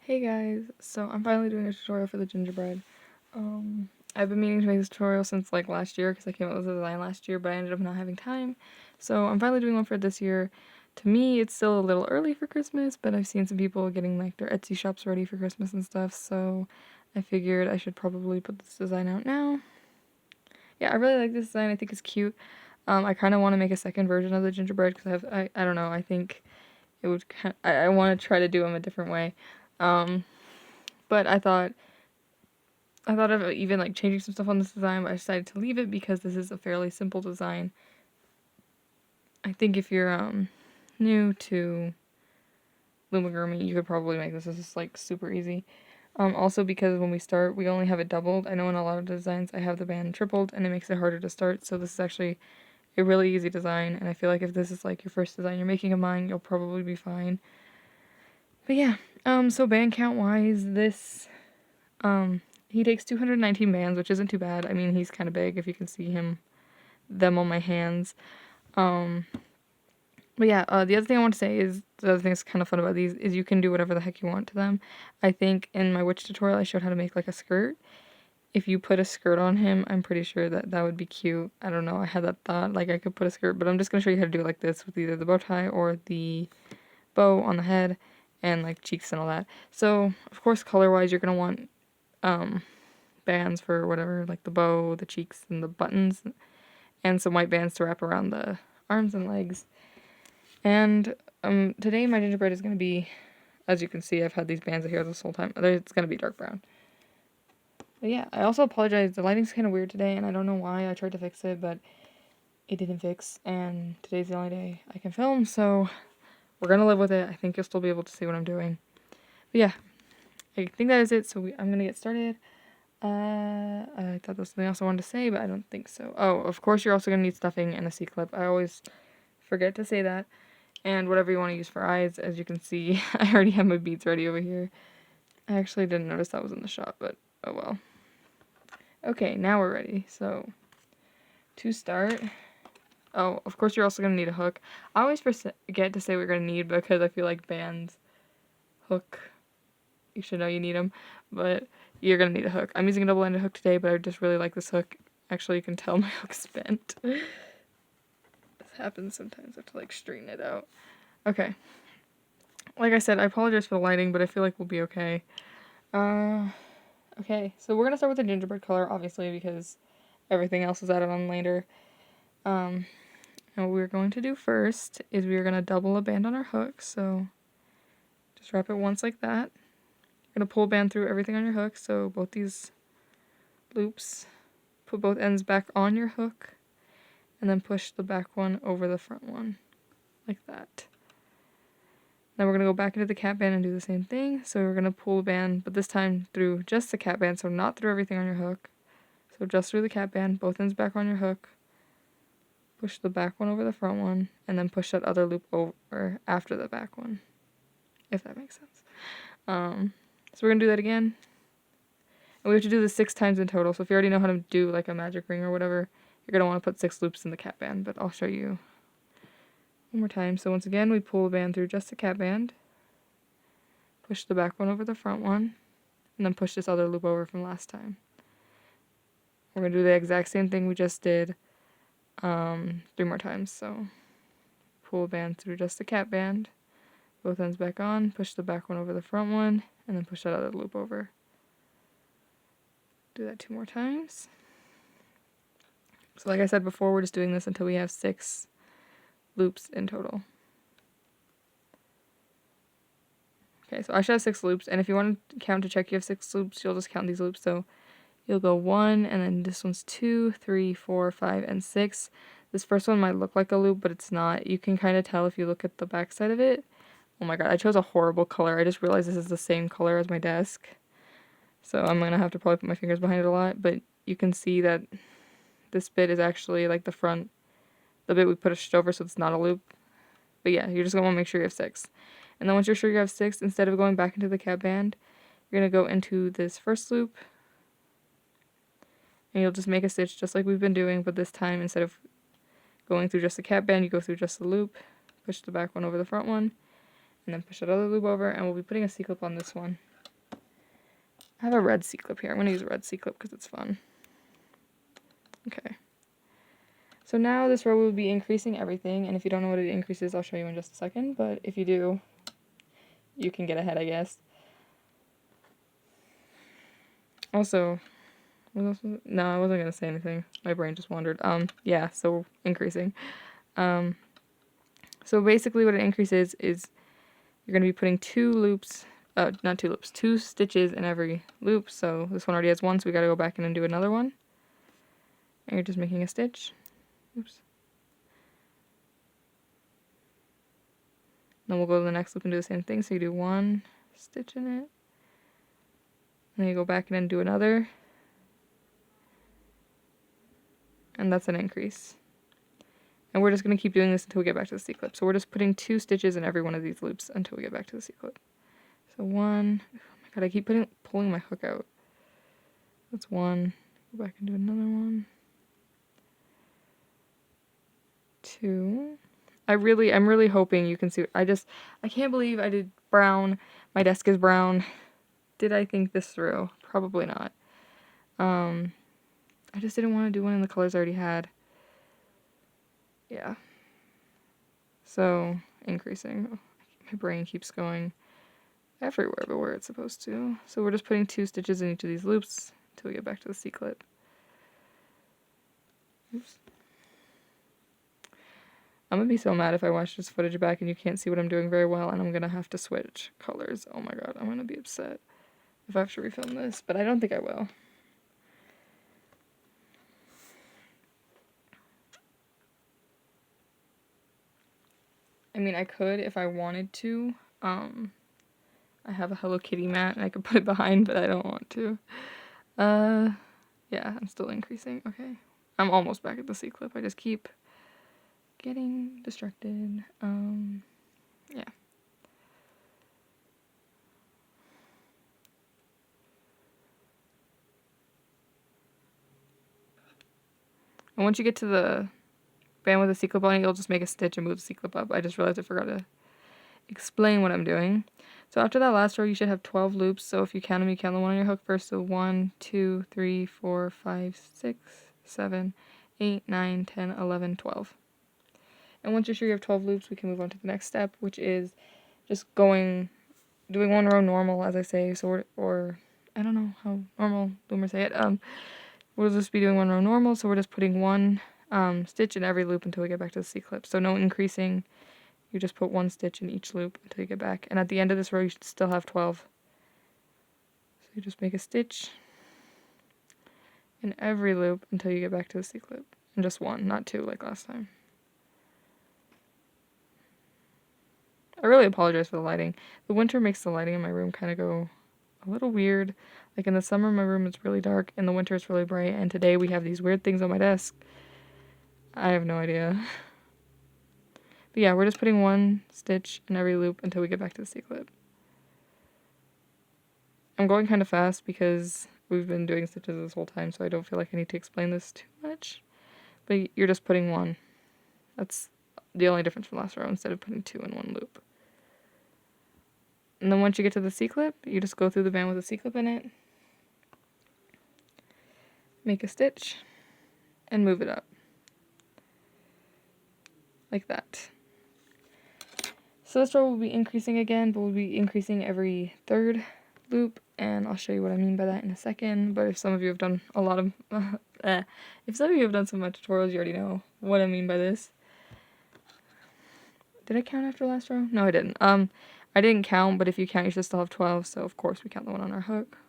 Hey guys, so I'm finally doing a tutorial for the gingerbread. I've been meaning to make this tutorial since like last year because I came up with the design last year, but I ended up not having time. So I'm finally doing one for this year. To me, it's still a little early for Christmas, but I've seen some people getting like their Etsy shops ready for Christmas and stuff, so I figured I should probably put this design out now. Yeah, I really like this design. I think it's cute. I kind of want to make a second version of the gingerbread because I don't know, I think it would I want to try to do them a different way. Um, but I thought of even like changing some stuff on this design, but I decided to leave it because this is a fairly simple design. I think if you're new to Loomigurumi, you could probably make this. This is like super easy. Also because when we start, we only have it doubled. I know in a lot of designs I have the band tripled and it makes it harder to start. So this is actually a really easy design, and I feel like if this is like your first design you're making of mine, you'll probably be fine. But yeah, so band count wise, this he takes 219 bands, which isn't too bad. I mean, he's kind of big if you can see them on my hands. Um, but yeah, the other thing I want to say is, the other thing that's kind of fun about these is you can do whatever the heck you want to them. I think in my witch tutorial I showed how to make like a skirt. If you put a skirt on him, I'm pretty sure that would be cute. I don't know, I had that thought, like I could put a skirt, but I'm just going to show you how to do it like this with either the bow tie or the bow on the head and like cheeks and all that. So, of course, color-wise, you're going to want bands for whatever, like the bow, the cheeks, and the buttons, and some white bands to wrap around the arms and legs. And today my gingerbread is going to be, as you can see, I've had these bands here this whole time. It's going to be dark brown. But yeah, I also apologize. The lighting's kind of weird today, and I don't know why. I tried to fix it, but it didn't fix, and today's the only day I can film, so we're going to live with it. I think you'll still be able to see what I'm doing. But yeah, I think that is it, so I'm going to get started. I thought there was something else I wanted to say, but I don't think so. Oh, of course you're also going to need stuffing and a C-clip. I always forget to say that. And whatever you want to use for eyes, as you can see, I already have my beads ready over here. I actually didn't notice that was in the shop, but oh well. Okay, now we're ready. So, to start, oh, of course you're also going to need a hook. I always forget to say what you're going to need because I feel like bands, hook, you should know you need them, but you're going to need a hook. I'm using a double-ended hook today, but I just really like this hook. Actually, you can tell my hook's bent. This happens sometimes. I have to like straighten it out. Okay. Like I said, I apologize for the lighting, but I feel like we'll be okay. Okay, so we're going to start with the gingerbread color, obviously, because everything else is added on later. And what we're going to do first is we're going to double a band on our hook, so just wrap it once like that. You're going to pull a band through everything on your hook, so both these loops, put both ends back on your hook, and then push the back one over the front one, like that. Now we're going to go back into the cap band and do the same thing, so we're going to pull the band, but this time through just the cap band, so not through everything on your hook. So just through the cap band, both ends back on your hook, push the back one over the front one, and then push that other loop over after the back one, if that makes sense. So we're going to do that again. And we have to do this 6 times in total, so if you already know how to do like a magic ring or whatever, you're going to want to put 6 loops in the cap band, but I'll show you one more time. So once again, we pull the band through just the cap band, push the back one over the front one, and then push this other loop over from last time. We're going to do the exact same thing we just did 3 more times. So pull the band through just the cap band, both ends back on, push the back one over the front one, and then push that other loop over. Do that 2 more times. So like I said before, we're just doing this until we have 6 loops in total. Okay, so I should have 6 loops, and if you want to count to check you have 6 loops, you'll just count these loops. So you'll go 1, and then this one's 2, 3, 4, 5, and 6. This first one might look like a loop, but it's not. You can kind of tell if you look at the back side of it. Oh my god, I chose a horrible color. I just realized this is the same color as my desk. So I'm going to have to probably put my fingers behind it a lot, but you can see that this bit is actually like the front, the bit we pushed over, so it's not a loop. But yeah, you're just going to want to make sure you have 6. And then once you're sure you have 6, instead of going back into the cap band, you're going to go into this first loop, and you'll just make a stitch just like we've been doing, but this time instead of going through just the cap band, you go through just the loop, push the back one over the front one, and then push that other loop over, and we'll be putting a C-clip on this one. I have a red C-clip here. I'm going to use a red C-clip because it's fun. Okay. So now this row will be increasing everything, and if you don't know what it increases, I'll show you in just a second, but if you do, you can get ahead, I guess. Also, no, I wasn't going to say anything. My brain just wandered. Yeah, so increasing. So basically what it increases is you're going to be putting two stitches in every loop. So this one already has one, so we got to go back in and do another one. And you're just making a stitch. Oops. Then we'll go to the next loop and do the same thing. So you do one stitch in it. And then you go back in and do another. And that's an increase. And we're just going to keep doing this until we get back to the C-clip. So we're just putting 2 stitches in every one of these loops until we get back to the C-clip. So one, oh my god, I keep pulling my hook out. That's one. Go back and do another one. 2. I'm really hoping you can see. I can't believe I did brown. My desk is brown. Did I think this through? Probably not. I just didn't want to do one in the colors I already had. Yeah. So, increasing. Oh, my brain keeps going everywhere but where it's supposed to. So we're just putting 2 stitches in each of these loops until we get back to the C-clip. Oops. I'm gonna be so mad if I watch this footage back and you can't see what I'm doing very well and I'm gonna have to switch colors. Oh my god, I'm gonna be upset if I have to refilm this, but I don't think I will. I mean, I could if I wanted to. I have a Hello Kitty mat and I could put it behind, but I don't want to. Yeah, I'm still increasing. Okay. I'm almost back at the C-clip. I just keep getting distracted. Yeah. And once you get to the band with the C-clip on it, you'll just make a stitch and move the C-clip up. I just realized I forgot to explain what I'm doing. So after that last row, you should have 12 loops. So if you count them, you count the one on your hook first. So 1, 2, 3, 4, 5, 6, 7, 8, 9, 10, 11, 12. And once you're sure you have 12 loops, we can move on to the next step, which is just doing one row normal, as I say. So or I don't know how normal loomers say it. We'll just be doing one row normal. So we're just putting one stitch in every loop until we get back to the C-clip. So no increasing. You just put 1 stitch in each loop until you get back. And at the end of this row, you should still have 12. So you just make a stitch in every loop until you get back to the C-clip. And just 1, not 2 like last time. I really apologize for the lighting. The winter makes the lighting in my room kind of go a little weird. Like in the summer, my room is really dark. In the winter, it's really bright. And today, we have these weird things on my desk. I have no idea. But yeah, we're just putting 1 stitch in every loop until we get back to the C-clip. I'm going kind of fast because we've been doing stitches this whole time, so I don't feel like I need to explain this too much. But you're just putting 1. That's the only difference from last row, instead of putting 2 in 1 loop. And then once you get to the C-clip, you just go through the band with a C-clip in it, make a stitch, and move it up. Like that. So this row will be increasing again, but we'll be increasing every 3rd loop, and I'll show you what I mean by that in a second. But if some of you have done if some of you have done some of my tutorials, you already know what I mean by this. Did I count after last row? No, I didn't. I didn't count, but if you count, you should still have 12. So of course we count the one on our hook.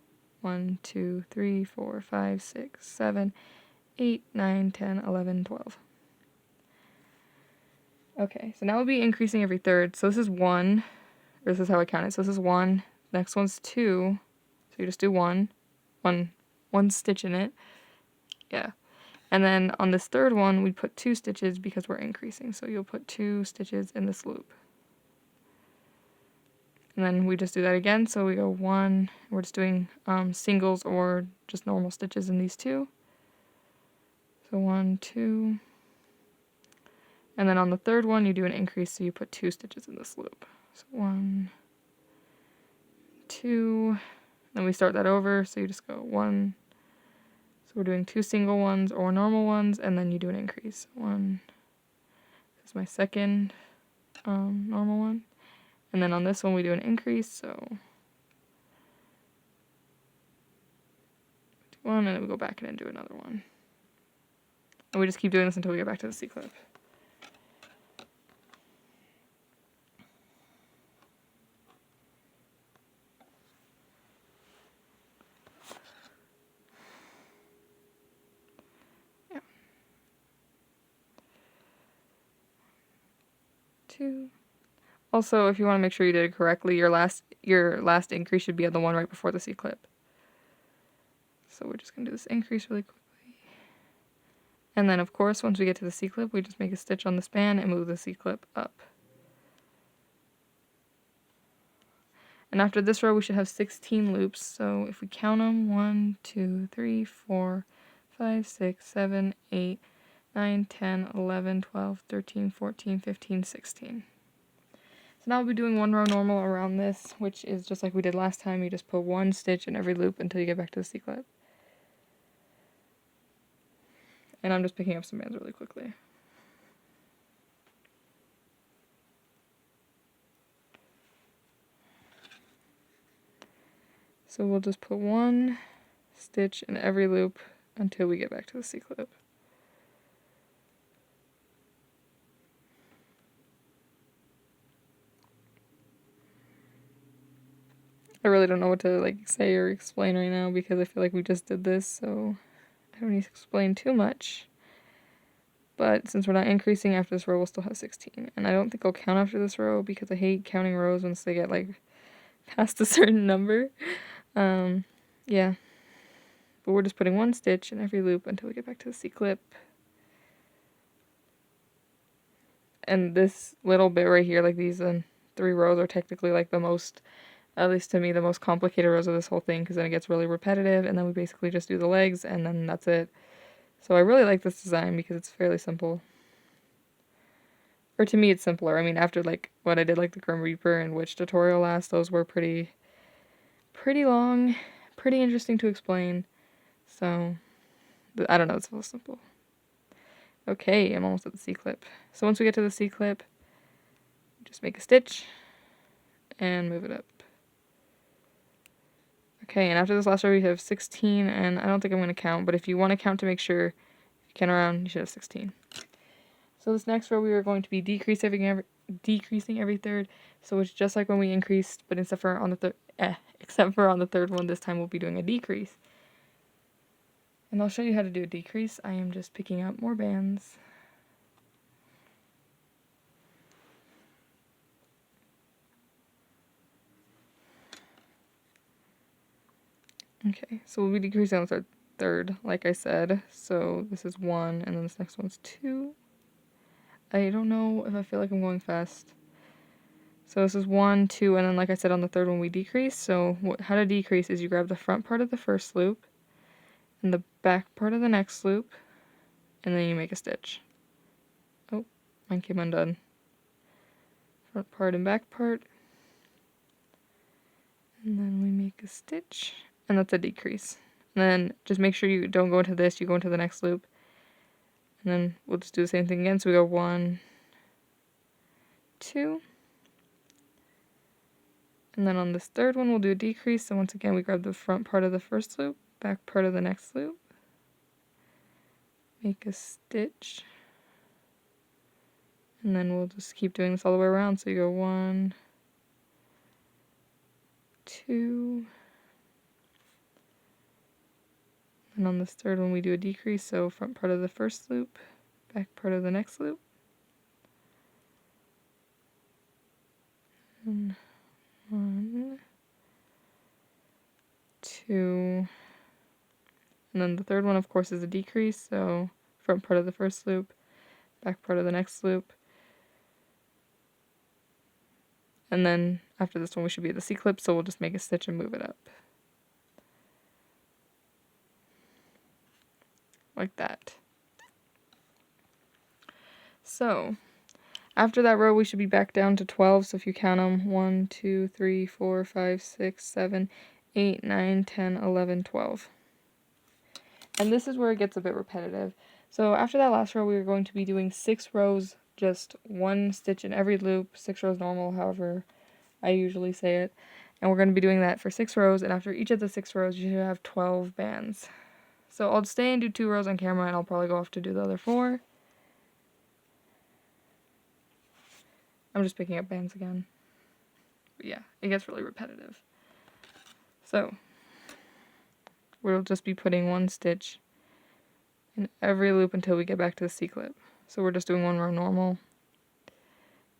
1, 2, 3, 4, 5, 6, 7, 8, 9, 10, 11, 12. Okay, so now we'll be increasing every 3rd. So this is 1, or this is how I count it. So this is 1, next one's 2, so you just do 1 stitch in it. Yeah. And then on this 3rd one, we put 2 stitches because we're increasing. So you'll put 2 stitches in this loop. And then we just do that again. So we go 1, we're just doing singles or just normal stitches in these 2. So 1, 2. And then on the 3rd one, you do an increase, so you put 2 stitches in this loop. So 1, 2, Then we start that over, so you just go 1. So we're doing 2 single ones or normal ones, and then you do an increase. 1, this is my second normal one. And then on this one we do an increase, so 1, and then we go back in and do another one. And we just keep doing this until we get back to the C-clip. Yeah. 2. Also, if you want to make sure you did it correctly, your last increase should be on the one right before the C-clip. So we're just going to do this increase really quickly. And then, of course, once we get to the C-clip, we just make a stitch on the span and move the C-clip up. And after this row, we should have 16 loops. So if we count them, 1, 2, 3, 4, 5, 6, 7, 8, 9, 10, 11, 12, 13, 14, 15, 16. So now we'll be doing 1 row normal around this, which is just like we did last time. You just put 1 stitch in every loop until you get back to the C-clip. And I'm just picking up some bands really quickly. So we'll just put 1 stitch in every loop until we get back to the C-clip. I really don't know what to say or explain right now because I feel like we just did this, so I don't need to explain too much. But since we're not increasing after this row, we'll still have 16. And I don't think I'll count after this row because I hate counting rows once they get past a certain number. Yeah. But we're just putting 1 stitch in every loop until we get back to the C-clip. And this little bit right here, these 3 rows are technically the most, at least to me, the most complicated rows of this whole thing because then it gets really repetitive and then we basically just do the legs and then that's it. So I really like this design because it's fairly simple. Or to me it's simpler. I mean, after what I did the Grim Reaper and Witch tutorial last, those were pretty long, pretty interesting to explain. So, I don't know, it's a little simple. Okay, I'm almost at the C-clip. So once we get to the C-clip, just make a stitch and move it up. Okay, and after this last row we have 16, and I don't think I'm going to count, but if you want to count to make sure, if you count around, you should have 16. So this next row we are going to be decreasing every third, so it's just like when we increased, but except for on the third one, this time we'll be doing a decrease. And I'll show you how to do a decrease. I am just picking up more bands. Okay, so we'll be decreasing on the third, like I said. So this is 1, and then this next one's 2. I don't know if I feel like I'm going fast. So this is 1, 2, and then like I said on the third one we decrease. So how to decrease is you grab the front part of the first loop and the back part of the next loop, and then you make a stitch. Oh, mine came undone. Front part and back part. And then we make a stitch, and that's a decrease. And then just make sure you don't go into this, you go into the next loop. And then we'll just do the same thing again. So we go 1, 2. And then on this third one, we'll do a decrease. So once again, we grab the front part of the first loop, back part of the next loop. Make a stitch. And then we'll just keep doing this all the way around. So you go 1, 2. And on this third one, we do a decrease. So front part of the first loop, back part of the next loop. And 1, 2. And then the third one, of course, is a decrease. So front part of the first loop, back part of the next loop. And then after this one, we should be at the C-clip, so we'll just make a stitch and move it up. Like that. So, after that row, we should be back down to 12. So if you count them, 1, 2, 3, 4, 5, 6, 7, 8, 9, 10, 11, 12. And this is where it gets a bit repetitive. So after that last row, we are going to be doing 6 rows, just 1 stitch in every loop, 6 rows normal, however I usually say it. And we're going to be doing that for 6 rows, and after each of the 6 rows, you should have 12 bands. So I'll stay and do 2 rows on camera, and I'll probably go off to do the other 4. I'm just picking up bands again. But yeah, it gets really repetitive. So we'll just be putting 1 stitch in every loop until we get back to the C-clip. So we're just doing 1 row normal.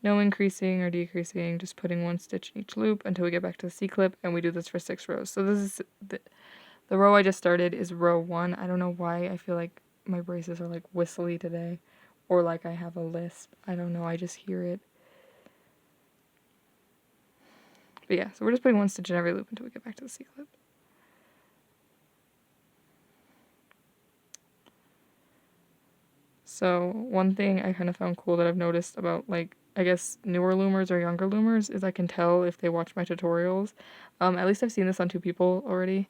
No increasing or decreasing, just putting 1 stitch in each loop until we get back to the C-clip, and we do this for 6 rows. So this is the row I just started is row 1. I don't know why I feel like my braces are like whistly today, or like I have a lisp. I don't know, I just hear it. But yeah, so we're just putting 1 stitch in every loop until we get back to the C-clip. So one thing I kind of found cool that I've noticed about, like, I guess newer loomers or younger loomers is I can tell if they watch my tutorials. At least I've seen this on 2 people already,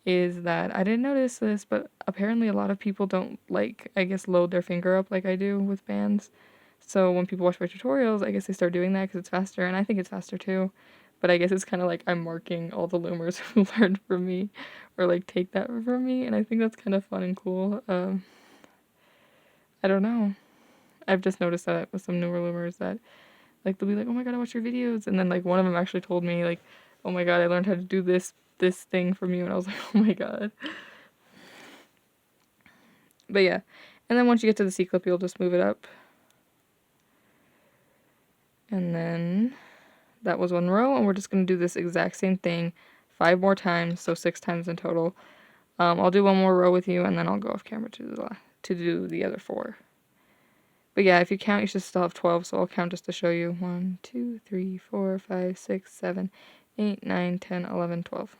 is that I didn't notice this, but apparently a lot of people don't, like, I guess load their finger up like I do with bands. So when people watch my tutorials, I guess they start doing that because it's faster, and I think it's faster too. But I guess it's kind of like I'm marking all the loomers who learned from me, or like take that from me, and I think that's kind of fun and cool. I don't know. I've just noticed that with some newer loomers that, like, they'll be like, oh my god, I watch your videos. And then, like, one of them actually told me, like, oh my god, I learned how to do this thing from you. And I was like, oh my god. But yeah. And then once you get to the C-clip, you'll just move it up. And then that was 1 row. And we're just going to do this exact same thing 5 more times. So 6 times in total. I'll do 1 more row with you, and then I'll go off camera to do the other 4. But yeah, if you count, you should still have 12, so I'll count just to show you. 1, 2, 3, 4, 5, 6, 7, 8, 9, 10, 11, 12.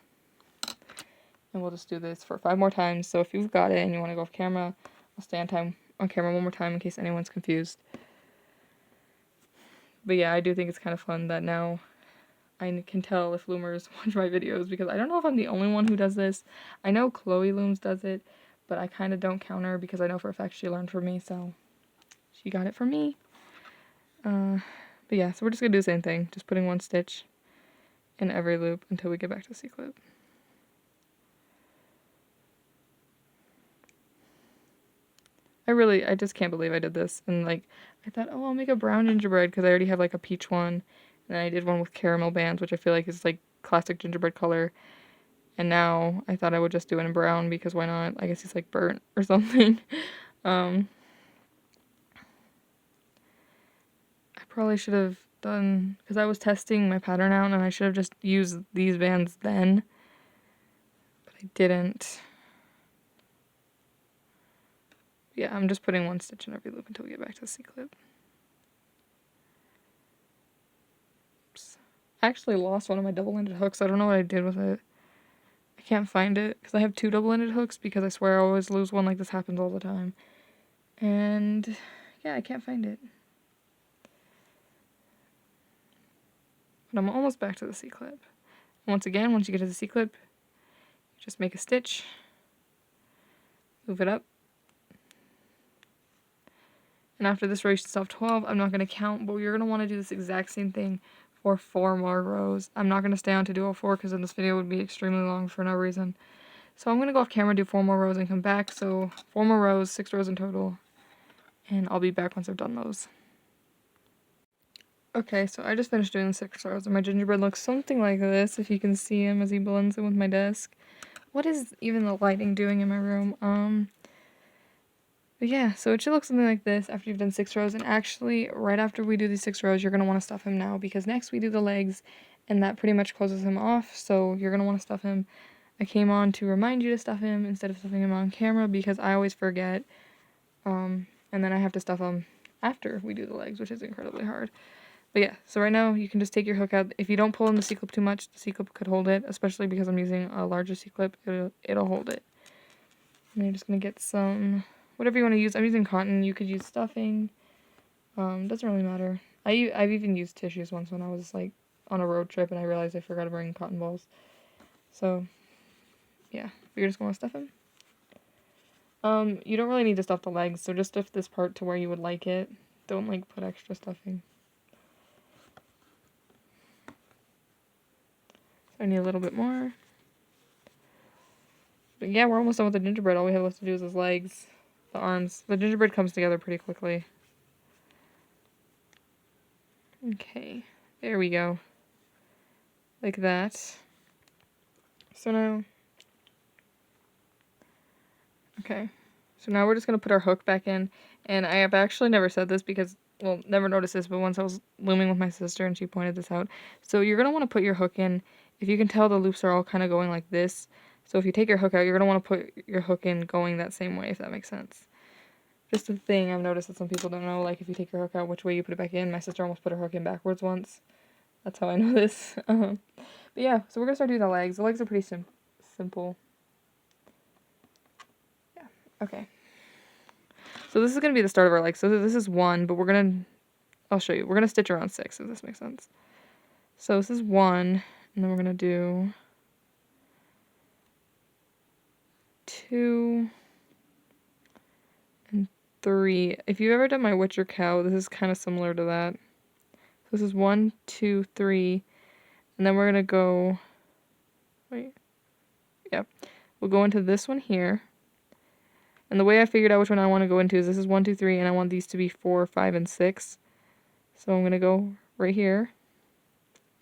And we'll just do this for 5 more times. So if you've got it and you want to go off camera, I'll stay on camera 1 more time in case anyone's confused. But yeah, I do think it's kind of fun that now I can tell if loomers watch my videos, because I don't know if I'm the only one who does this. I know Chloe Looms does it, but I kind of don't count her because I know for a fact she learned from me, so she got it from me. But yeah, so we're just going to do the same thing. Just putting 1 stitch in every loop until we get back to the C-clip. I just can't believe I did this. And, like, I thought, oh, I'll make a brown gingerbread because I already have, like, a peach one. And then I did one with caramel bands, which I feel like is, like, classic gingerbread color. And now I thought I would just do it in brown because why not? I guess it's, like, burnt or something. I probably should have done, because I was testing my pattern out and I should have just used these bands then, but I didn't. Yeah, I'm just putting 1 stitch in every loop until we get back to the C-clip. Oops. I actually lost one of my double-ended hooks. I don't know what I did with it. I can't find it because I have 2 double-ended hooks because I swear I always lose one. Like, this happens all the time. And yeah, I can't find it. But I'm almost back to the C-clip. Once again, once you get to the C-clip, you just make a stitch, move it up. And after this row, you should still have 12. I'm not going to count, but you're going to want to do this exact same thing for 4 more rows. I'm not going to stay on to do all 4 because then this video would be extremely long for no reason. So I'm going to go off camera, do 4 more rows, and come back. So 4 more rows, 6 rows in total. And I'll be back once I've done those. Okay, so I just finished doing the 6 rows, and my gingerbread looks something like this, if you can see him as he blends in with my desk. What is even the lighting doing in my room? But yeah, so it should look something like this after you've done 6 rows. And actually, right after we do these 6 rows, you're going to want to stuff him now, because next we do the legs, and that pretty much closes him off, so you're going to want to stuff him. I came on to remind you to stuff him instead of stuffing him on camera, because I always forget, and then I have to stuff him after we do the legs, which is incredibly hard. But yeah, so right now, you can just take your hook out. If you don't pull in the C-clip too much, the C-clip could hold it, especially because I'm using a larger C-clip, it'll hold it. And you're just going to get some, whatever you want to use. I'm using cotton. You could use stuffing. Doesn't really matter. I've even used tissues once when I was, like, on a road trip and I realized I forgot to bring cotton balls. So, yeah, you're just going to stuff him. You don't really need to stuff the legs, so just stuff this part to where you would like it. Don't, like, put extra stuffing. So I need a little bit more. But yeah, we're almost done with the gingerbread. All we have left to do is his legs, the arms. The gingerbread comes together pretty quickly. Okay, there we go. Like that. So now... Okay. So now we're just going to put our hook back in. And I have actually never said this because, well, never noticed this, but once I was looming with my sister and she pointed this out. So you're going to want to put your hook in. If you can tell, the loops are all kind of going like this. So if you take your hook out, you're going to want to put your hook in going that same way, if that makes sense. Just a thing I've noticed that some people don't know, like if you take your hook out, which way you put it back in. My sister almost put her hook in backwards once. That's how I know this. But yeah, so we're going to start doing the legs. The legs are pretty simple. Yeah, okay. So this is going to be the start of our legs. So this is 1, but I'll show you. We're going to stitch around 6, if this makes sense. So this is 1, and then we're going to do 2 and 3. If you've ever done my Witcher cow, this is kind of similar to that. So this is 1, 2, 3, and then we're going to go, we'll go into this one here. And the way I figured out which one I want to go into is this is 1, 2, 3, and I want these to be 4, 5, and 6. So I'm going to go right here.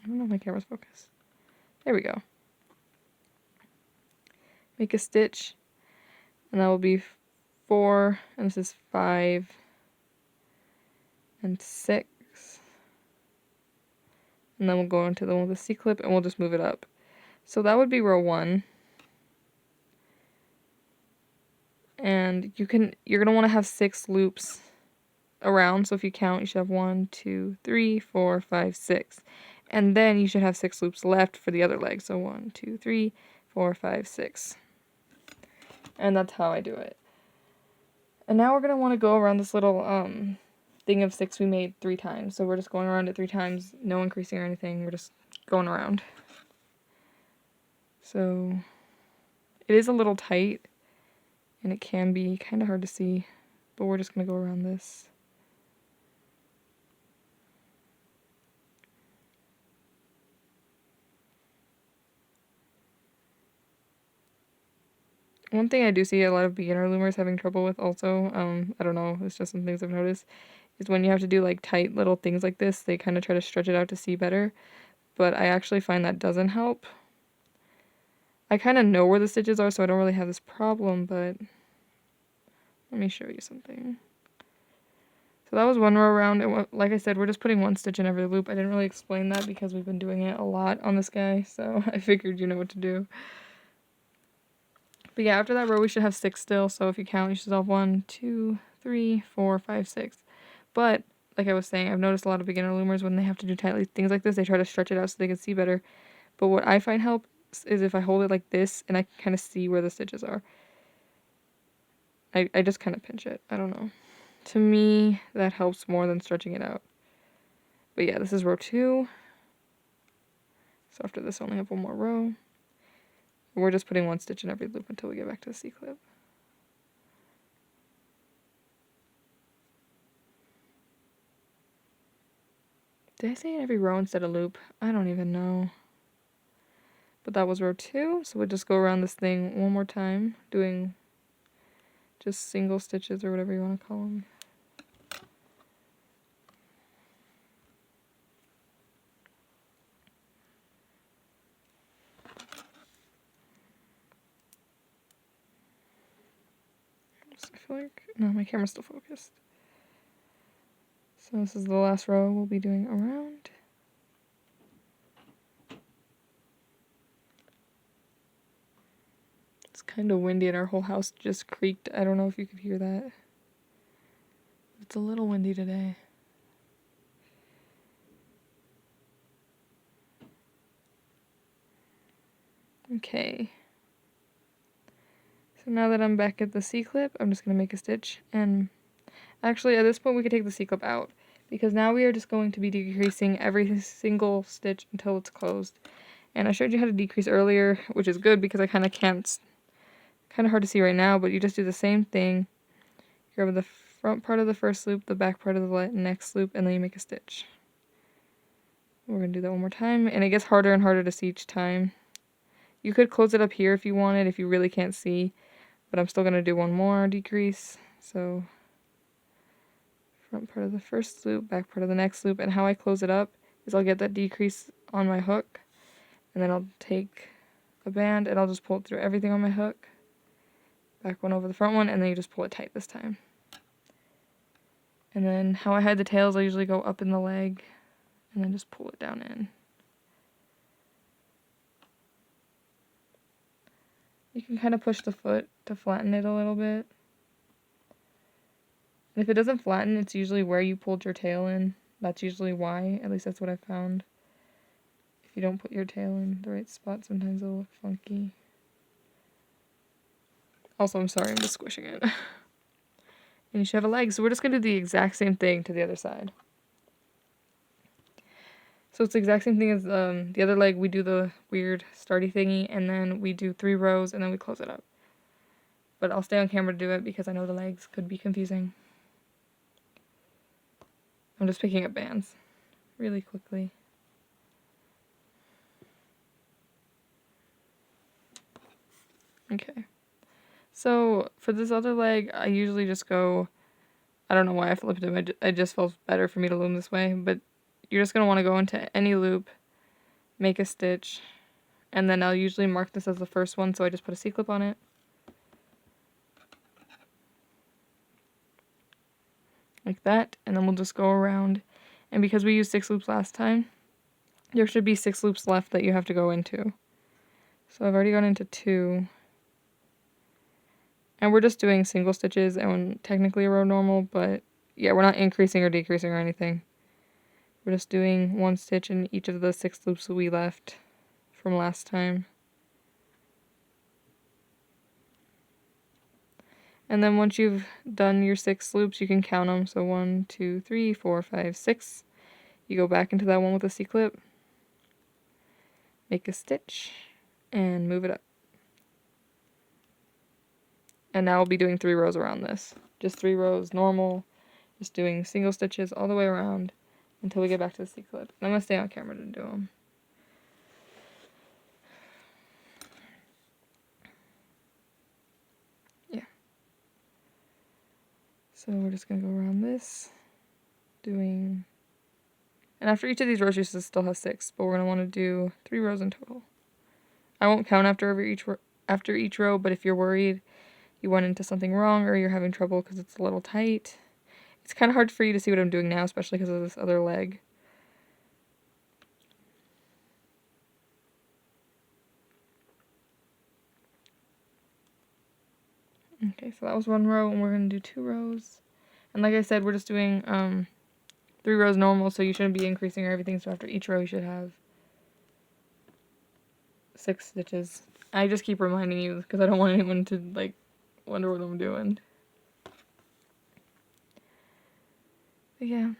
I don't know if my camera's focused. There we go. Make a stitch, and that will be 4, and this is 5, and 6. And then we'll go into the one with the C-clip, and we'll just move it up. So that would be row 1. And you're going to want to have 6 loops around. So if you count, you should have 1, 2, 3, 4, 5, 6. And then you should have 6 loops left for the other leg. So 1, 2, 3, 4, 5, 6. And that's how I do it. And now we're going to want to go around this little thing of 6 we made 3 times. So we're just going around it 3 times, no increasing or anything. We're just going around. So it is a little tight, and it can be kind of hard to see, but we're just going to go around this. One thing I do see a lot of beginner loomers having trouble with also, I don't know, it's just some things I've noticed, is when you have to do like tight little things like this, they kind of try to stretch it out to see better, but I actually find that doesn't help. I kind of know where the stitches are, so I don't really have this problem, but let me show you something. So that was one row around, and like I said, we're just putting 1 stitch in every loop. I didn't really explain that because we've been doing it a lot on this guy, so I figured you know what to do. But yeah, after that row, we should have 6 still. So if you count, you should have 1, 2, 3, 4, 5, 6. But like I was saying, I've noticed a lot of beginner loomers when they have to do tightly things like this, they try to stretch it out so they can see better. But what I find helps is if I hold it like this and I can kind of see where the stitches are. I just kind of pinch it. I don't know. To me, that helps more than stretching it out. But yeah, this is row 2. So after this, I only have 1 more row. We're just putting 1 stitch in every loop until we get back to the C-clip. Did I say in every row instead of loop? I don't even know. But that was row 2, so we'll just go around this thing 1 more time, doing just single stitches or whatever you want to call them. I feel like, no, my camera's still focused. So this is the last row we'll be doing around. It's kind of windy and our whole house just creaked. I don't know if you could hear that. It's a little windy today. Okay. So now that I'm back at the C-clip, I'm just going to make a stitch. And actually, at this point, we could take the C-clip out, because now we are just going to be decreasing every single stitch until it's closed. And I showed you how to decrease earlier, which is good because I kind of can't, kind of hard to see right now, but you just do the same thing. You grab the front part of the first loop, the back part of the next loop, and then you make a stitch. We're going to do that one more time, and it gets harder and harder to see each time. You could close it up here if you wanted, if you really can't see, but I'm still going to do one more decrease. So front part of the first loop, back part of the next loop, and how I close it up is I'll get that decrease on my hook, and then I'll take a band and I'll just pull it through everything on my hook, back one over the front one, and then you just pull it tight this time. And then how I hide the tails, I usually go up in the leg and then just pull it down in. You can kind of push the foot to flatten it a little bit. And if it doesn't flatten, it's usually where you pulled your tail in. That's usually why, at least that's what I found. If you don't put your tail in the right spot, sometimes it'll look funky. Also, I'm sorry, I'm just squishing it. And you should have a leg, so we're just going to do the exact same thing to the other side. So it's the exact same thing as the other leg. We do the weird starty thingy, and then we do 3 rows, and then we close it up. But I'll stay on camera to do it because I know the legs could be confusing. I'm just picking up bands really quickly. Okay. So for this other leg, I usually just go, I don't know why I flipped them. It just felt better for me to loom this way, but you're just going to want to go into any loop, make a stitch, and then I'll usually mark this as the first one, so I just put a C-clip on it. Like that, and then we'll just go around, and because we used 6 loops last time, there should be 6 loops left that you have to go into. So I've already gone into 2, and we're just doing single stitches and technically a row normal, but yeah, we're not increasing or decreasing or anything. We're just doing 1 stitch in each of the 6 loops that we left from last time. And then once you've done your 6 loops, you can count them. So 1, 2, 3, 4, 5, 6. You go back into that one with a C-clip, make a stitch, and move it up. And now we'll be doing 3 rows around this. Just 3 rows normal, just doing single stitches all the way around until we get back to the C-clip. I'm going to stay on camera to do them. Yeah. So we're just going to go around this, doing... And after each of these rows, you should still have 6, but we're going to want to do 3 rows in total. I won't count after each row, but if you're worried you went into something wrong or you're having trouble because it's a little tight, it's kind of hard for you to see what I'm doing now, especially because of this other leg. Okay, so that was 1 row, and we're going to do 2 rows. And like I said, we're just doing 3 rows normal, so you shouldn't be increasing or everything, so after each row you should have 6 stitches. I just keep reminding you because I don't want anyone to, like, wonder what I'm doing. But yeah.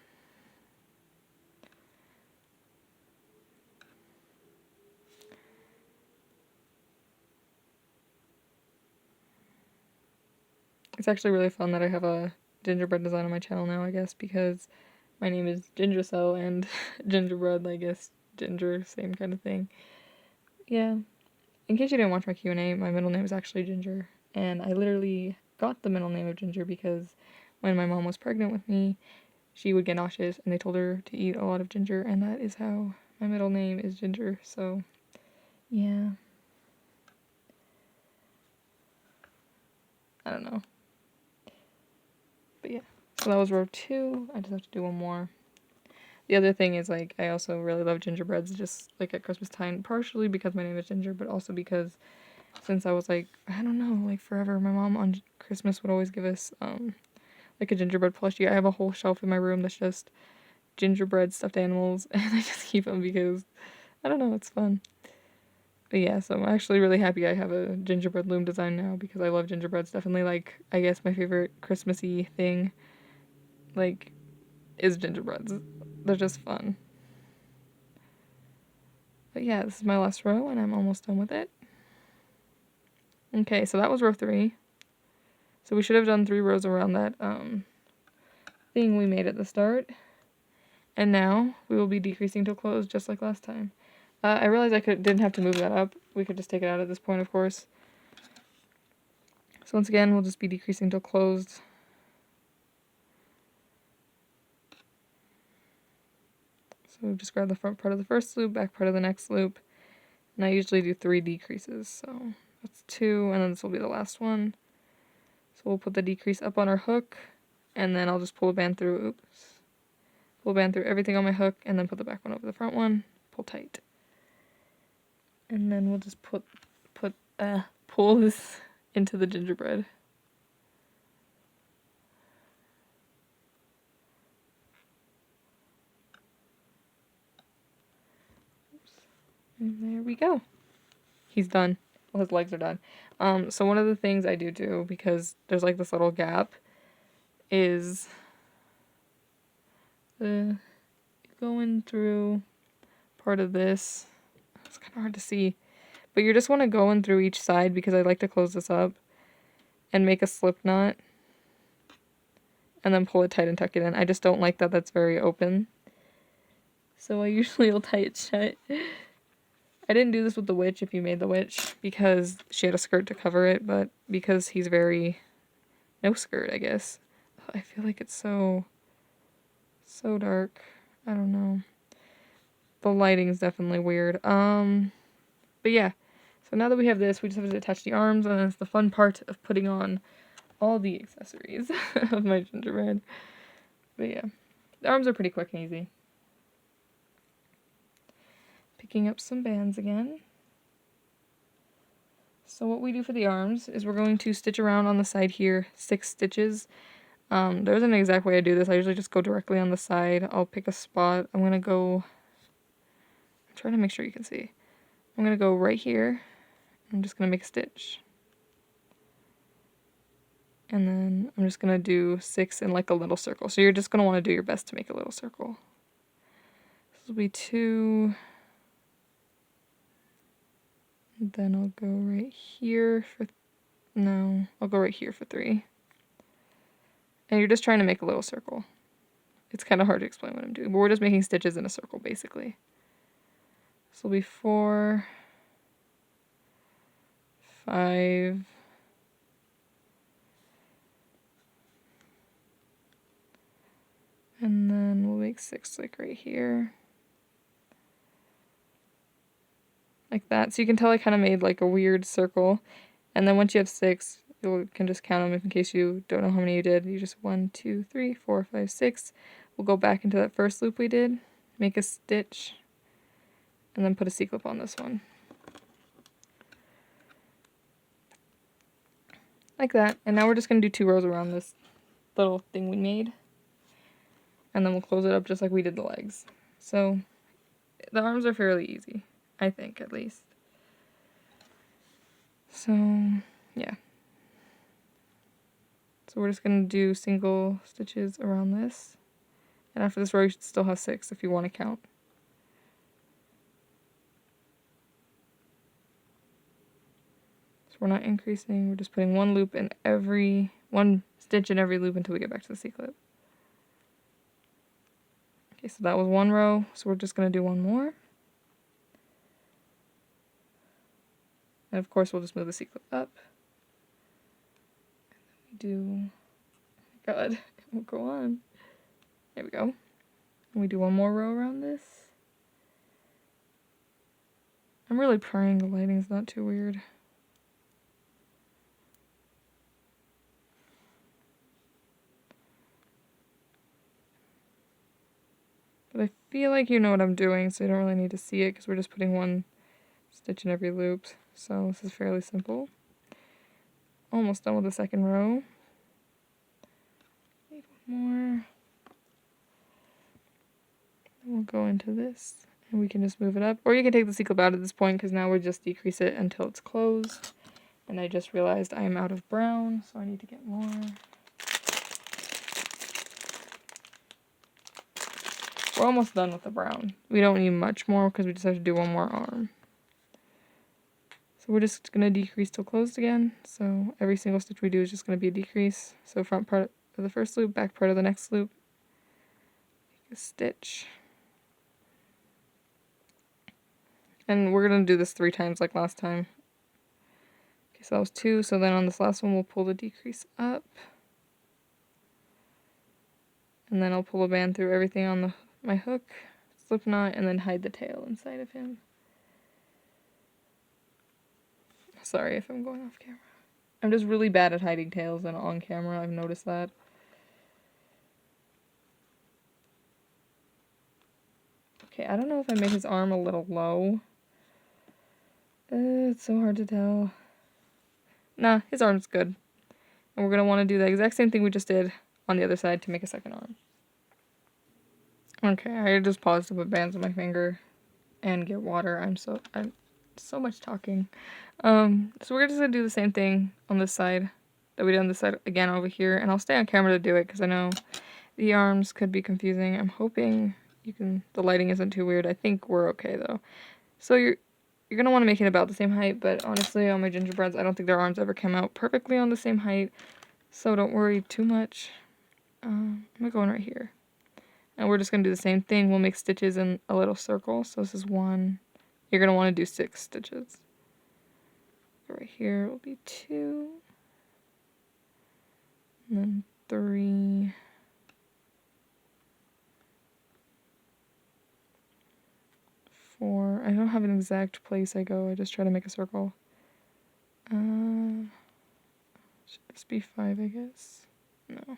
It's actually really fun that I have a gingerbread design on my channel now, I guess, because my name is Gingercell and gingerbread, I guess, ginger, same kind of thing. Yeah. In case you didn't watch my Q&A, my middle name is actually Ginger, and I literally got the middle name of Ginger because when my mom was pregnant with me, she would get nauseous, and they told her to eat a lot of ginger, and that is how my middle name is Ginger, so, yeah. I don't know. But yeah, so that was row 2. I just have to do one more. The other thing is, like, I also really love gingerbreads, just, like, at Christmas time, partially because my name is Ginger, but also because since I was, like, I don't know, like, forever, my mom on Christmas would always give us, like, a gingerbread plushie. I have a whole shelf in my room that's just gingerbread stuffed animals, and I just keep them because, I don't know, it's fun. But yeah, so I'm actually really happy I have a gingerbread loom design now because I love gingerbreads. Definitely, like, I guess my favorite Christmassy thing, like, is gingerbreads. They're just fun. But yeah, this is my last row and I'm almost done with it. Okay, so that was row 3. So we should have done 3 rows around that thing we made at the start. And now we will be decreasing till close just like last time. I realized I didn't have to move that up. We could just take it out at this point, of course. So once again, we'll just be decreasing till closed. So just grab the front part of the first loop, back part of the next loop. And I usually do 3 decreases. So that's 2, and then this will be the last one. So we'll put the decrease up on our hook, and then I'll just pull a band through. Oops. Pull a band through everything on my hook, and then put the back one over the front one. Pull tight. And then we'll just pull this into the gingerbread. Oops. And there we go. He's done. Well, his legs are done. So one of the things I do, because there's like this little gap, is going through part of this. It's kind of hard to see. But you just want to go in through each side, because I like to close this up and make a slip knot. And then pull it tight and tuck it in. I just don't like that that's very open. So I usually will tie it shut. I didn't do this with the witch, if you made the witch, because she had a skirt to cover it, but because he's very... no skirt, I guess. I feel like it's so dark. I don't know. The lighting is definitely weird. But yeah. So now that we have this, we just have to attach the arms, and it's the fun part of putting on all the accessories of my gingerbread. But yeah. The arms are pretty quick and easy. Picking up some bands again. So what we do for the arms is we're going to stitch around on the side here 6 stitches. There isn't an exact way I do this. I usually just go directly on the side. I'll pick a spot. I'm trying to make sure you can see. I'm going to go right here. I'm just going to make a stitch. And then I'm just going to do 6 in like a little circle. So you're just going to want to do your best to make a little circle. This will be 2. Then I'll go right here for... no, I'll go right here for 3. And you're just trying to make a little circle. It's kind of hard to explain what I'm doing, but we're just making stitches in a circle, basically. This will be 4, 5, and then we'll make 6 like right here. Like that. So you can tell I kind of made like a weird circle. And then once you have 6, you can just count them in case you don't know how many you did. You just 1, 2, 3, 4, 5, 6. We'll go back into that first loop we did, make a stitch, and then put a C-clip on this one. Like that. And now we're just going to do 2 rows around this little thing we made. And then we'll close it up just like we did the legs. So the arms are fairly easy, I think, at least. So, yeah. So we're just going to do single stitches around this. And after this row, you should still have 6 if you want to count. So we're not increasing, we're just putting one stitch in every loop until we get back to the C-clip. Okay, so that was 1 row, so we're just going to do 1 more. And of course, we'll just move the C-clip up. And then we do, oh my god, it won't go on. There we go. And we do 1 more row around this. I'm really praying the lighting's not too weird. But I feel like you know what I'm doing, so you don't really need to see it, because we're just putting 1 stitch in every loop. So this is fairly simple. Almost done with the second row. Need 1 more. Then we'll go into this, and we can just move it up. Or you can take the C-clip out at this point, because now we just decrease it until it's closed. And I just realized I am out of brown, so I need to get more. we're almost done with the brown. We don't need much more because we just have to do one more arm. So we're just going to decrease till closed again. So every single stitch we do is just going to be a decrease. So front part of the first loop, back part of the next loop, make a stitch. And we're going to do this 3 times like last time. Okay, so that was 2. So then on this last one, we'll pull the decrease up. And then I'll pull a band through everything on my hook, slip knot, and then hide the tail inside of him. Sorry if I'm going off camera. I'm just really bad at hiding tails and on camera, I've noticed that. Okay, I don't know if I made his arm a little low. It's so hard to tell. Nah, his arm's good. And we're going to want to do the exact same thing we just did on the other side to make a second arm. Okay, I just paused to put bands on my finger and get water. I'm so much talking. So we're just going to do the same thing on this side that we did on this side again over here. And I'll stay on camera to do it because I know the arms could be confusing. I'm hoping the lighting isn't too weird. I think we're okay though. So you're going to want to make it about the same height, but honestly on my gingerbreads, I don't think their arms ever come out perfectly on the same height. So don't worry too much. I'm going to go in right here. And we're just going to do the same thing. We'll make stitches in a little circle. So this is 1. You're going to want to do 6 stitches. Right here will be 2. And then 3. 4. I don't have an exact place I go. I just try to make a circle. Should this be 5, I guess? No.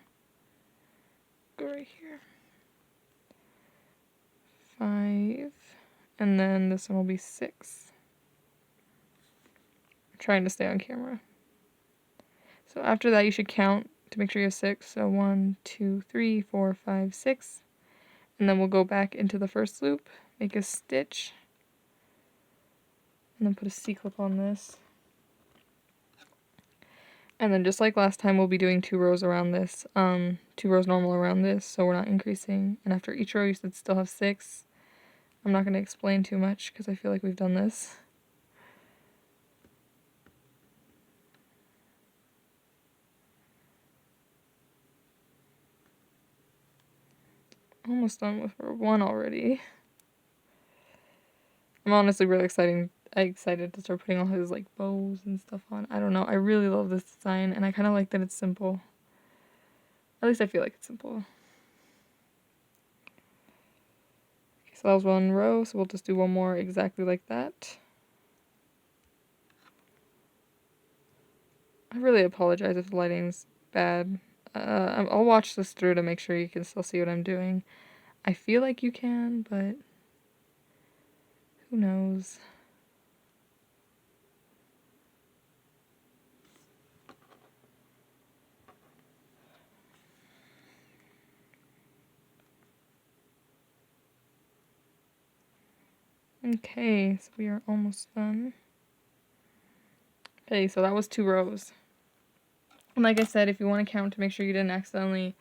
Go right here. 5. And then this one will be 6. I'm trying to stay on camera. So after that, you should count to make sure you have 6. So 1, 2, 3, 4, 5, 6. And then we'll go back into the first loop, make a stitch, and then put a C-clip on this. And then just like last time, we'll be doing 2 rows around this, 2 rows normal around this, so we're not increasing. And after each row, you should still have 6. I'm not going to explain too much because I feel like we've done this. Almost done with row 1 already. I'm honestly really excited to start putting all his like bows and stuff on. I don't know. I really love this design and I kind of like that it's simple. At least I feel like it's simple. Okay, so that was 1 row, so we'll just do 1 more exactly like that. I really apologize if the lighting's bad. I'll watch this through to make sure you can still see what I'm doing. I feel like you can, but who knows? Okay, so we are almost done. Okay, so that was 2 rows. And like I said, if you want to count to make sure you didn't accidentally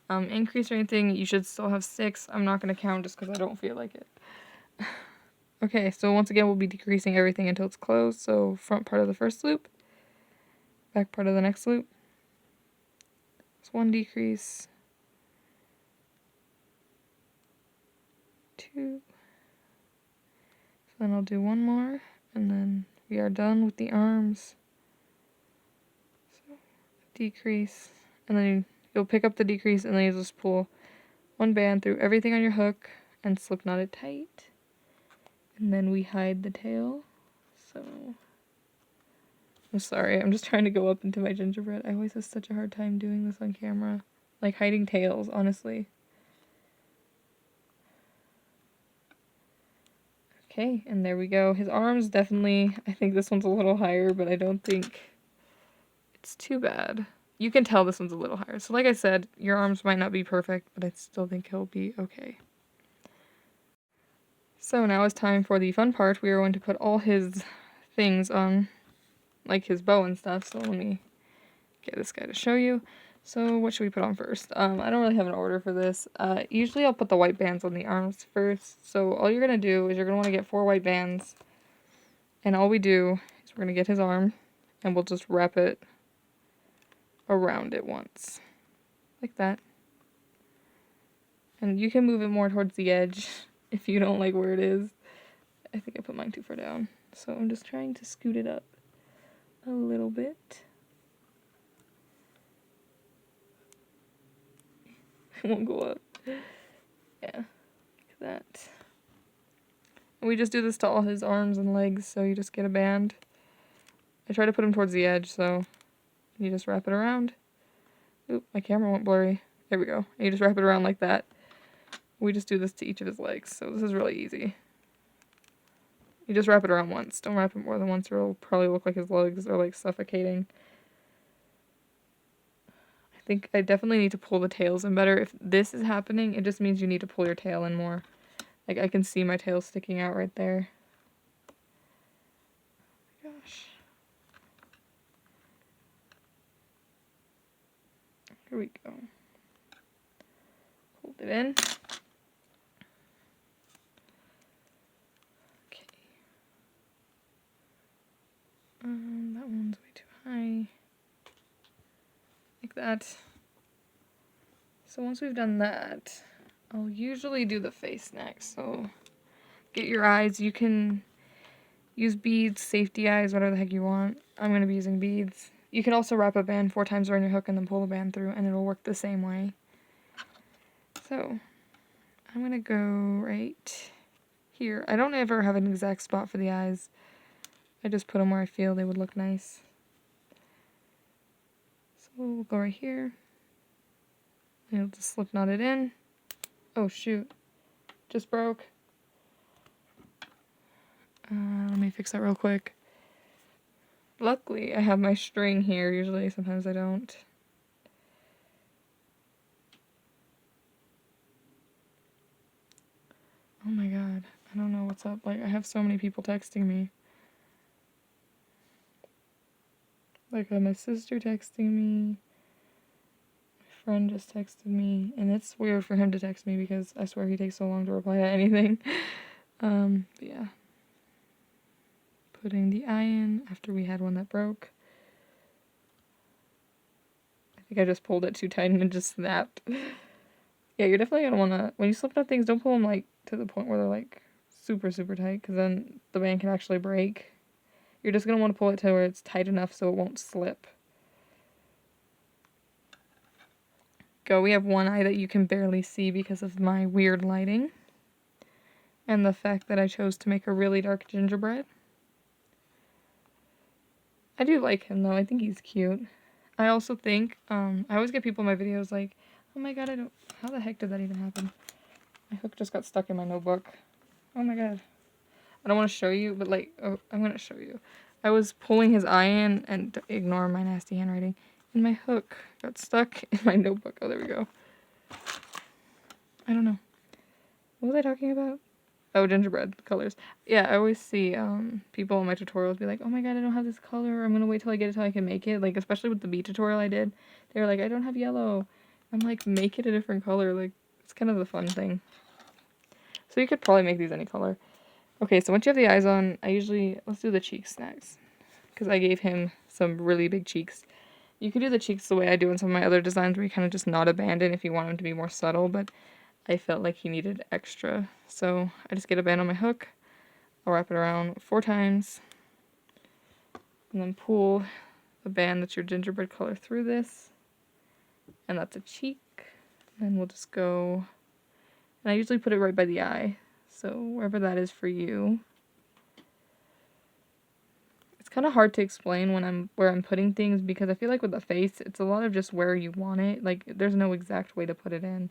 increase or anything, you should still have 6. I'm not going to count just because I don't feel like it. Okay, so once again, we'll be decreasing everything until it's closed. So front part of the first loop, back part of the next loop. It's 1 decrease, 2. So then I'll do 1 more, and then we are done with the arms. So decrease, and then you'll pick up the decrease, and then you just pull 1 band through everything on your hook and slip knot it tight. And then we hide the tail. So I'm sorry, I'm just trying to go up into my gingerbread. I always have such a hard time doing this on camera. Like hiding tails, honestly. Okay, and there we go. His arms definitely, I think this one's a little higher, but I don't think it's too bad. You can tell this one's a little higher. So like I said, your arms might not be perfect, but I still think he'll be okay. So now it's time for the fun part. We are going to put all his things on, like his bow and stuff. So let me get this guy to show you. So what should we put on first? I don't really have an order for this. Usually I'll put the white bands on the arms first. So all you're going to do is you're going to want to get 4 white bands. And all we do is we're going to get his arm and we'll just wrap it around it once. Like that. And you can move it more towards the edge if you don't like where it is. I think I put mine too far down. So I'm just trying to scoot it up a little bit. It won't go up. Yeah, like that. And we just do this to all his arms and legs, so you just get a band. I try to put him towards the edge, so you just wrap it around. Oop, my camera went blurry. There we go. And you just wrap it around like that. We just do this to each of his legs, so this is really easy. You just wrap it around once. Don't wrap it more than once or it'll probably look like his legs are like suffocating. I think I definitely need to pull the tails in better. If this is happening, it just means you need to pull your tail in more. Like I can see my tail sticking out right there. Oh my gosh. Here we go. Hold it in. That one's way too high. Like that. So once we've done that, I'll usually do the face next. So get your eyes. You can use beads, safety eyes, whatever the heck you want. I'm going to be using beads. You can also wrap a band 4 times around your hook and then pull the band through and it'll work the same way. So I'm going to go right here. I don't ever have an exact spot for the eyes. I just put them where I feel they would look nice. So we'll go right here. And you'll just slip knot it in. Oh shoot. Just broke. Let me fix that real quick. Luckily, I have my string here. Usually, sometimes I don't. Oh my god. I don't know what's up. Like, I have so many people texting me. Like, my sister texting me. My friend just texted me. And it's weird for him to text me because I swear he takes so long to reply to anything. But yeah. Putting the eye in after we had one that broke. I think I just pulled it too tight and it just snapped. Yeah, you're definitely gonna wanna, when you slip knot things, don't pull them like to the point where they're like super, super tight because then the band can actually break. You're just going to want to pull it to where it's tight enough so it won't slip. Go. We have one eye that you can barely see because of my weird lighting. And the fact that I chose to make a really dark gingerbread. I do like him though. I think he's cute. I also think, I always get people in my videos like, oh my god, how the heck did that even happen? My hook just got stuck in my notebook. Oh my god. I don't want to show you, but like, oh, I'm going to show you. I was pulling his eye in, and ignore my nasty handwriting, and my hook got stuck in my notebook. Oh, there we go. I don't know. What was I talking about? Oh, gingerbread colors. Yeah, I always see people in my tutorials be like, oh my god, I don't have this color. I'm going to wait till I get it till I can make it. Like, especially with the bead tutorial I did. They were like, I don't have yellow. I'm like, make it a different color. Like, it's kind of the fun thing. So you could probably make these any color. Okay, so once you have the eyes on, let's do the cheeks next. Because I gave him some really big cheeks. You could do the cheeks the way I do in some of my other designs where you kind of just knot a band in if you want him to be more subtle, but I felt like he needed extra. So I just get a band on my hook, I'll wrap it around 4 times, and then pull the band that's your gingerbread color through this, and that's a cheek. And then we'll just go, and I usually put it right by the eye. So wherever that is for you. It's kind of hard to explain where I'm putting things because I feel like with the face, it's a lot of just where you want it. Like there's no exact way to put it in.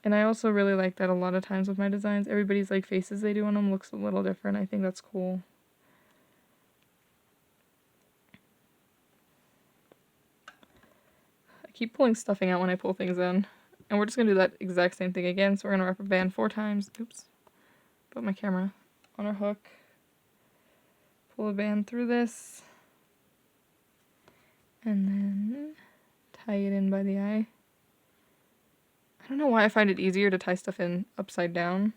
And I also really like that a lot of times with my designs, everybody's like faces they do on them looks a little different. I think that's cool. I keep pulling stuffing out when I pull things in. And we're just going to do that exact same thing again. So we're going to wrap a band 4 times. Oops. Put my camera on our hook. Pull a band through this. And then tie it in by the eye. I don't know why I find it easier to tie stuff in upside down.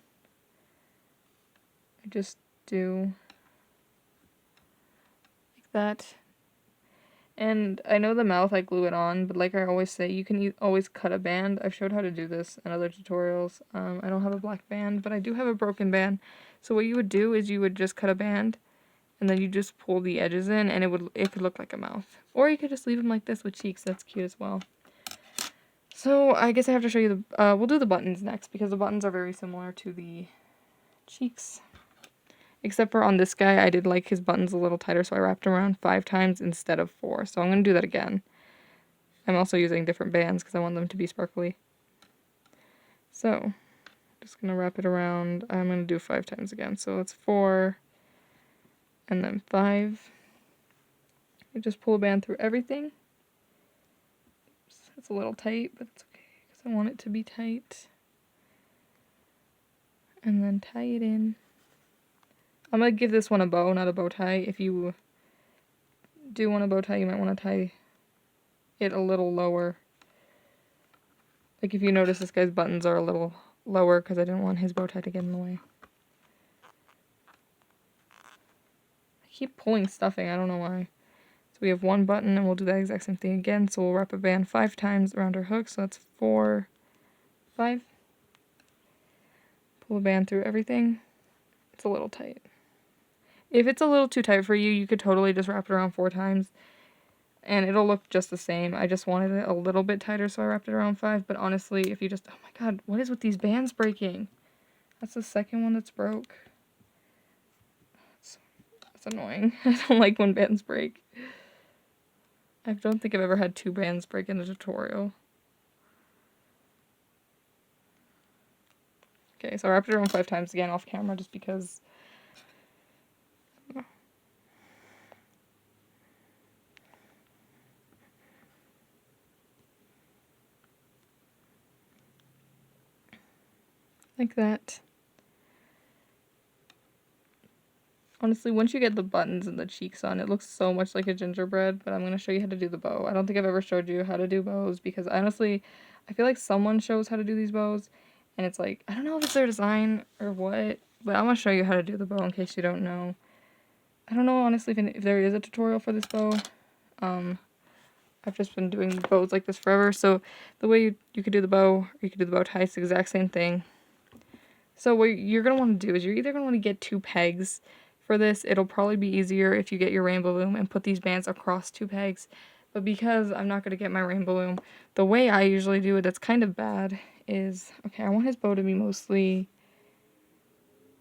I just do like that. And I know the mouth, I glue it on, but like I always say, you can always cut a band. I've showed how to do this in other tutorials. I don't have a black band, but I do have a broken band. So what you would do is you would just cut a band, and then you just pull the edges in, and it could look like a mouth. Or you could just leave them like this with cheeks. That's cute as well. So I guess I have to show you we'll do the buttons next, because the buttons are very similar to the cheeks. Except for on this guy, I did like his buttons a little tighter, so I wrapped him around 5 times instead of 4. So I'm going to do that again. I'm also using different bands because I want them to be sparkly. So, just going to wrap it around. I'm going to do 5 times again. So it's 4, and then 5. You just pull a band through everything. Oops, it's a little tight, but it's okay because I want it to be tight. And then tie it in. I'm going to give this one a bow, not a bow tie. If you do want a bow tie, you might want to tie it a little lower. Like if you notice this guy's buttons are a little lower because I didn't want his bow tie to get in the way. I keep pulling stuffing, I don't know why. So we have 1 button and we'll do that exact same thing again. So we'll wrap a band 5 times around our hook. So that's 4, 5. Pull a band through everything. It's a little tight. If it's a little too tight for you, you could totally just wrap it around 4 times. And it'll look just the same. I just wanted it a little bit tighter, so I wrapped it around 5. But honestly, if you just... Oh my god, what is with these bands breaking? That's the second one that's broke. That's annoying. I don't like when bands break. I don't think I've ever had 2 bands break in a tutorial. Okay, so I wrapped it around 5 times again off camera just because... Like that. Honestly, once you get the buttons and the cheeks on, it looks so much like a gingerbread, but I'm going to show you how to do the bow. I don't think I've ever showed you how to do bows, because honestly, I feel like someone shows how to do these bows, and it's like, I don't know if it's their design or what, but I'm going to show you how to do the bow in case you don't know. I don't know, honestly, if there is a tutorial for this bow. I've just been doing bows like this forever, so the way you could do the bow, or you could do the bow tie, it's the exact same thing. So what you're going to want to do is you're either going to want to get 2 pegs for this. It'll probably be easier if you get your Rainbowloom and put these bands across 2 pegs. But because I'm not going to get my Rainbowloom, the way I usually do it that's kind of bad is, okay, I want his bow to be mostly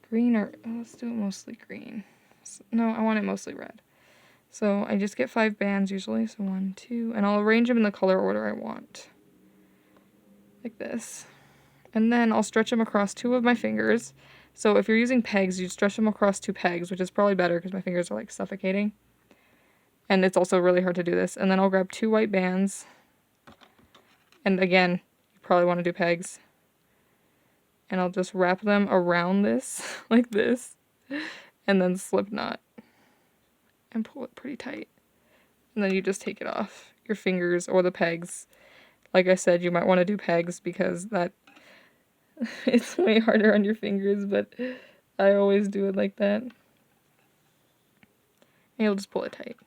green, or let's do it mostly green. No, I want it mostly red. So I just get 5 bands usually, so 1, 2, and I'll arrange them in the color order I want. Like this. And then I'll stretch them across 2 of my fingers. So if you're using pegs, you'd stretch them across 2 pegs, which is probably better because my fingers are like suffocating. And it's also really hard to do this. And then I'll grab 2 white bands. And again, you probably want to do pegs. And I'll just wrap them around this, like this. And then slip knot. And pull it pretty tight. And then you just take it off your fingers or the pegs. Like I said, you might want to do pegs because that... it's way harder on your fingers, but I always do it like that. And you'll just pull it tight.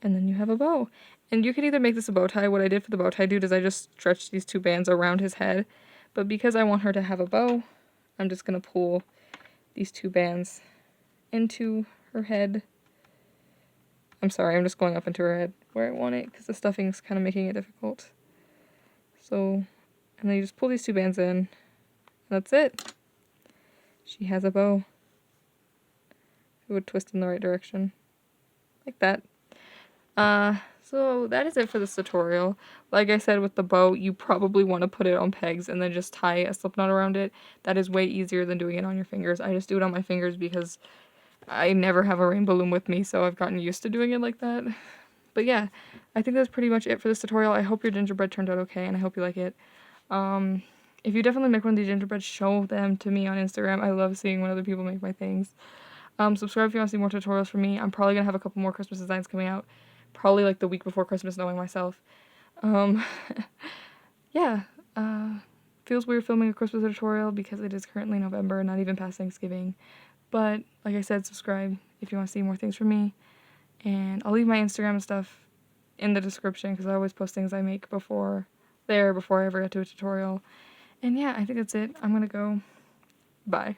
And then you have a bow. And you could either make this a bow tie. What I did for the bow tie dude is I just stretched these 2 bands around his head. But because I want her to have a bow, I'm just going to pull these 2 bands into her head. I'm sorry, I'm just going up into her head where I want it because the stuffing's kind of making it difficult. So, and then you just pull these 2 bands in. That's it. She has a bow. It would twist in the right direction. Like that. So that is it for this tutorial. Like I said with the bow, you probably want to put it on pegs and then just tie a slip knot around it. That is way easier than doing it on your fingers. I just do it on my fingers because I never have a Rainbowloom with me, so I've gotten used to doing it like that. But yeah, I think that's pretty much it for this tutorial. I hope your gingerbread turned out okay, and I hope you like it. If you definitely make one of these gingerbreads, show them to me on Instagram. I love seeing when other people make my things. Subscribe if you want to see more tutorials from me. I'm probably going to have a couple more Christmas designs coming out. Probably like the week before Christmas, knowing myself. Um, yeah, feels weird filming a Christmas tutorial because it is currently November, not even past Thanksgiving. But like I said, subscribe if you want to see more things from me. And I'll leave my Instagram and stuff in the description because I always post things I make before I ever get to a tutorial. And yeah, I think that's it. I'm gonna go. Bye.